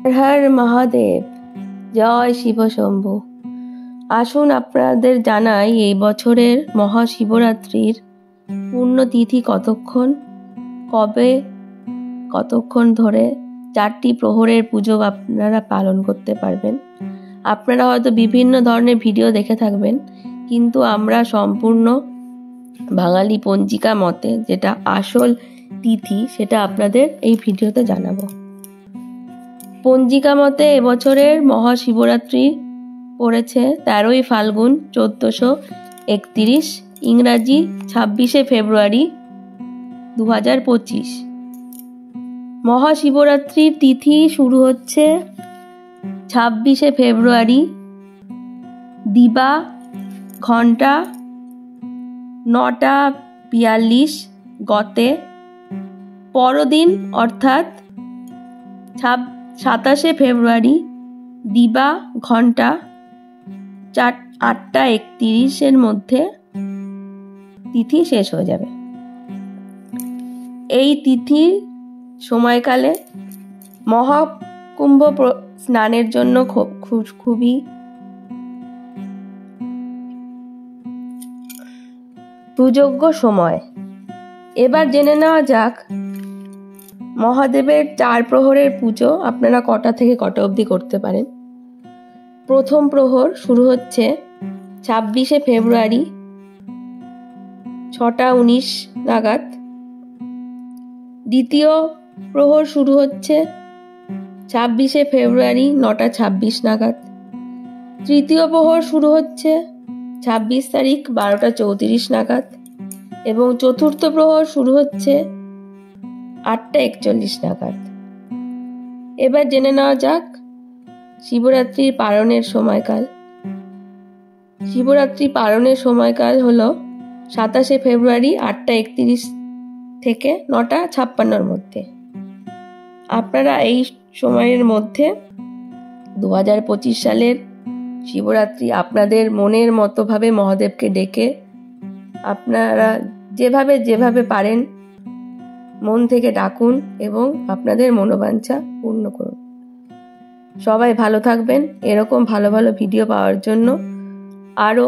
হর মহাদেব, জয় শিব শম্ভু। আসুন আপনাদের জানাই এই বছরের মহাশিবরাত্রির পূর্ণতিথি কতক্ষণ ধরে 4টি প্রহরের পুজো আপনারা পালন করতে পারবেন। আপনারা হয়তো বিভিন্ন ধরনের ভিডিও দেখে থাকবেন, কিন্তু আমরা সম্পূর্ণ বাঙালি পঞ্জিকা মতে যেটা আসল তিথি সেটা আপনাদের এই ভিডিওতে জানাবো। পঞ্জিকা মতে এবছরের মহাশিবরাত্রি পড়েছে 13ই ফাল্গুন 1431, ইংরাজি 26শে ফেব্রুয়ারি 2025। মহাশিবরাত্রির তিথি শুরু হচ্ছে 26শে ফেব্রুয়ারি দিবা ঘন্টা 9:42 গতে। পরদিন অর্থাৎ 27শে ফেব্রুয়ারি দিবা ঘন্টা 8:31 মধ্যে তিথি শেষ হয়ে যাবে। এই তিথি সময়কালে মহাকুম্ভ স্নানের জন্য খুবই সুযোগ্য সময়। এবার জেনে নেওয়া যাক মহাদেবের 4 প্রহরের পুজো আপনারা কটা থেকে কটা অবধি করতে পারেন। প্রথম প্রহর শুরু হচ্ছে 26শে ফেব্রুয়ারি 6:19 নাগাদ। দ্বিতীয় প্রহর শুরু হচ্ছে 26শে ফেব্রুয়ারি 9:26 নাগাদ। তৃতীয় প্রহর শুরু হচ্ছে 26 তারিখ 12:34 নাগাদ এবং চতুর্থ প্রহর শুরু হচ্ছে 8:41 নাগাদ। এবার জেনে নেওয়া যাক শিবরাত্রির পালনের সময়কাল। শিবরাত্রি পালনের সময়কাল হলো 27শে ফেব্রুয়ারি 8:31 থেকে 9:56 মধ্যে। আপনারা এই সময়ের মধ্যে 2025 সালের শিবরাত্রি আপনাদের মনের মতোভাবে মহাদেবকে ডেকে আপনারা যেভাবে পারেন মন থেকে ডাকুন এবং আপনাদের মনোবাঞ্ছা পূর্ণ করুন। সবাই ভালো থাকবেন। এরকম ভালো ভালো ভিডিও পাওয়ার জন্য, আরও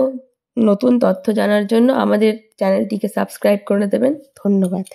নতুন তথ্য জানার জন্য আমাদের চ্যানেলটিকে সাবস্ক্রাইব করে দেবেন। ধন্যবাদ।